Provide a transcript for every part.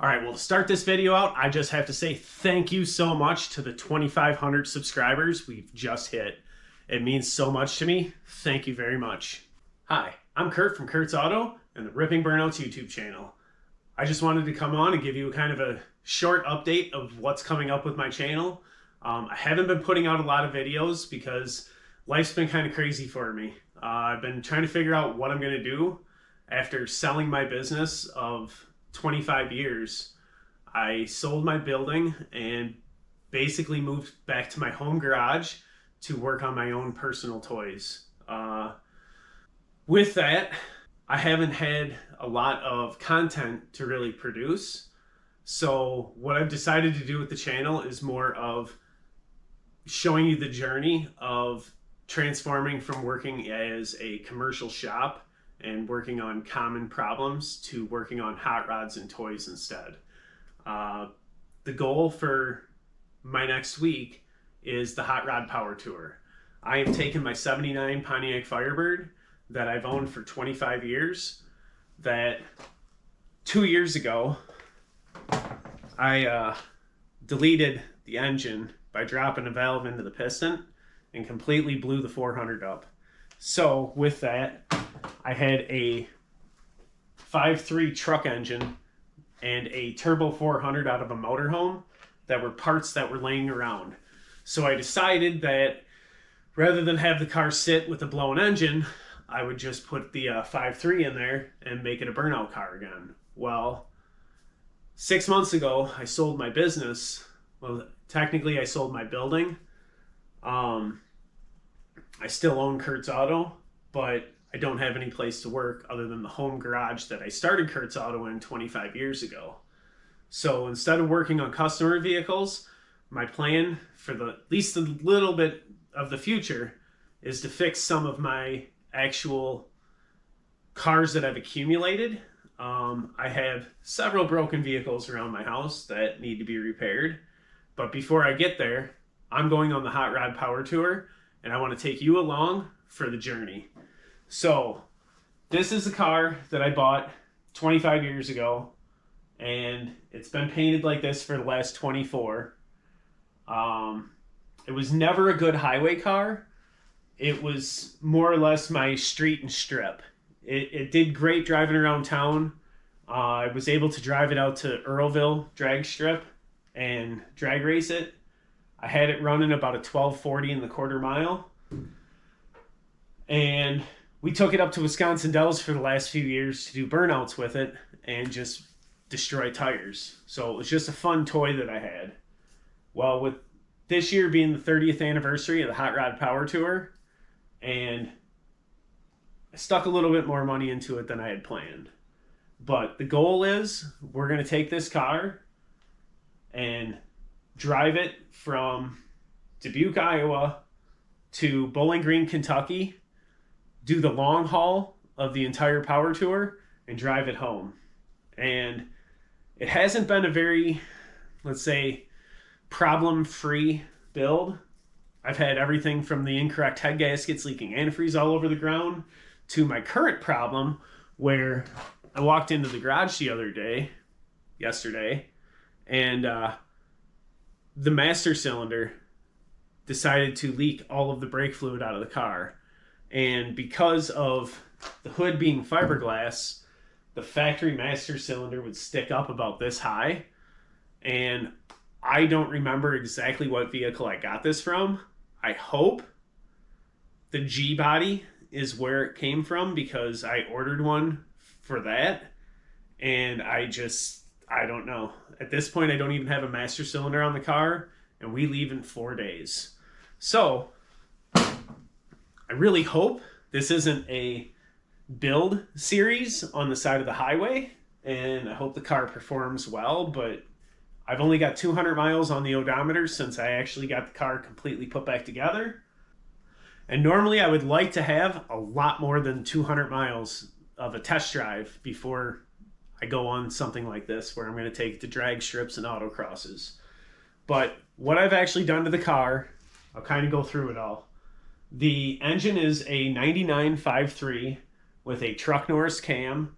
All right, well, to start this video out, I just have to say thank you so much to the 2,500 subscribers we've just hit. It means so much to me. Thank you very much. Hi, I'm Kurt from Kurt's Auto and the Ripping Burnouts YouTube channel. I just wanted to come on and give you kind of a short update of what's coming up with my channel. I haven't been putting out a lot of videos because life's been kind of crazy for me. I've been trying to figure out what I'm going to do after selling my business of 25 years. I sold my building and basically moved back to my home garage to work on my own personal toys. With that, I haven't had a lot of content to really produce. So what I've decided to do with the channel is more of showing you the journey of transforming from working as a commercial shop and working on common problems to working on hot rods and toys instead. The goal for my next week is the Hot Rod Power Tour. I have taken my 79 Pontiac Firebird that I've owned for 25 years, that 2 years ago I deleted the engine by dropping a valve into the piston and completely blew the 400 up. So with that, I had a 5.3 truck engine and a Turbo 400 out of a motorhome that were parts that were laying around. So I decided that rather than have the car sit with a blown engine, I would just put the 5.3 in there and make it a burnout car again. Well, 6 months ago, I sold my business. Well, technically I sold my building. I still own Kurt's Auto, but I don't have any place to work other than the home garage that I started Kurt's Auto in 25 years ago. So instead of working on customer vehicles, my plan for at least a little bit of the future is to fix some of my actual cars that I've accumulated. I have several broken vehicles around my house that need to be repaired. But before I get there, I'm going on the Hot Rod Power Tour, and I want to take you along for the journey. So this is a car that I bought 25 years ago, and it's been painted like this for the last 24. It was never a good highway car. It was more or less my street and strip. It did great driving around town. I was able to drive it out to Earlville drag strip and drag race it. I had it running about a 1240 in the quarter mile. And we took it up to Wisconsin Dells for the last few years to do burnouts with it and just destroy tires. So it was just a fun toy that I had. Well, with this year being the 30th anniversary of the Hot Rod Power Tour, and I stuck a little bit more money into it than I had planned. But the goal is we're going to take this car and drive it from Dubuque, Iowa to Bowling Green, Kentucky, do the long haul of the entire power tour, and drive it home. And it hasn't been a very, let's say, problem-free build. I've had everything from the incorrect head gaskets leaking antifreeze all over the ground to my current problem where I walked into the garage yesterday, and the master cylinder decided to leak all of the brake fluid out of the car. And because of the hood being fiberglass, the factory master cylinder would stick up about this high. And I don't remember exactly what vehicle I got this from. I hope the G body is where it came from because I ordered one for that. And I don't know. At this point, I don't even have a master cylinder on the car, and we leave in 4 days. So I really hope this isn't a build series on the side of the highway, and I hope the car performs well, but I've only got 200 miles on the odometer since I actually got the car completely put back together. And normally I would like to have a lot more than 200 miles of a test drive before I go on something like this where I'm going to take it to drag strips and autocrosses. But what I've actually done to the car, I'll kind of go through it all. The engine is a 99 5.3 with a Truck Norris cam,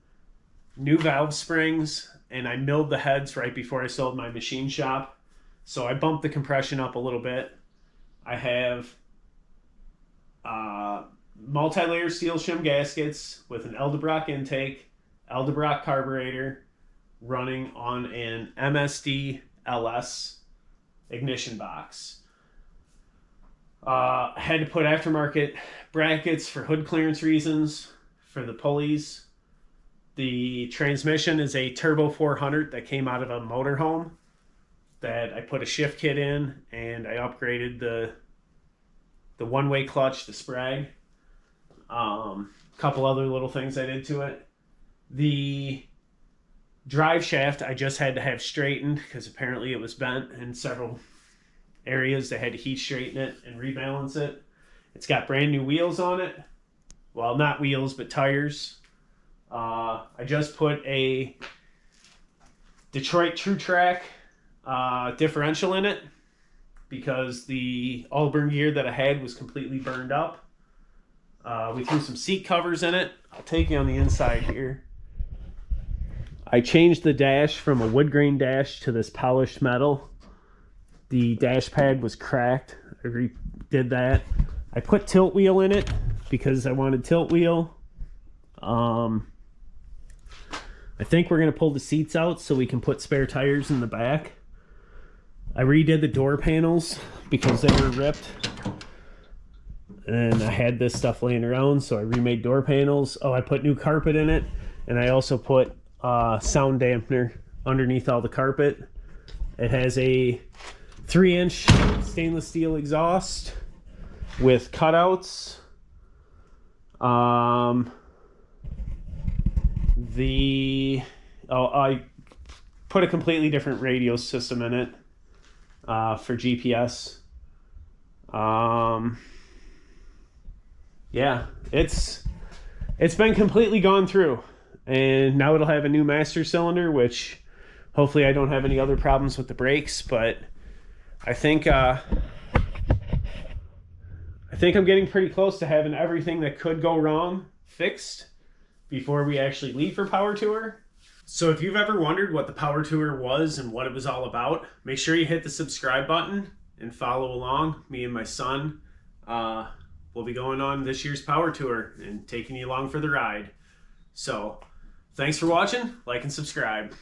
new valve springs, and I milled the heads right before I sold my machine shop. So I bumped the compression up a little bit. I have multi-layer steel shim gaskets with an Eldebrock intake, Eldebrock carburetor, running on an MSD LS ignition box. Had to put aftermarket brackets for hood clearance reasons for the pulleys. The transmission is a Turbo 400 that came out of a motorhome that I put a shift kit in, and I upgraded the one-way clutch, the Sprag. Couple other little things I did to it. The drive shaft I just had to have straightened because apparently it was bent in several areas. They had to heat straighten it and rebalance it. It's got brand new wheels on it. Well, not wheels, but tires. I just put a Detroit True Track differential in it because the Allburn gear that I had was completely burned up. We threw some seat covers in it. I'll take you on the inside here. I changed the dash from a wood grain dash to this polished metal. The dash pad was cracked. I redid that. I put tilt wheel in it because I wanted tilt wheel. I think we're going to pull the seats out so we can put spare tires in the back. I redid the door panels because they were ripped. And I had this stuff laying around, so I remade door panels. Oh, I put new carpet in it. And I also put sound dampener underneath all the carpet. It has a 3-inch stainless steel exhaust with cutouts. I put a completely different radio system in it for GPS. Yeah, it's been completely gone through, and now it'll have a new master cylinder, which hopefully I don't have any other problems with the brakes, but I think I'm getting pretty close to having everything that could go wrong fixed before we actually leave for Power Tour. So if you've ever wondered what the Power Tour was and what it was all about, make sure you hit the subscribe button and follow along. Me and my son will be going on this year's Power Tour and taking you along for the ride. So thanks for watching, like and subscribe.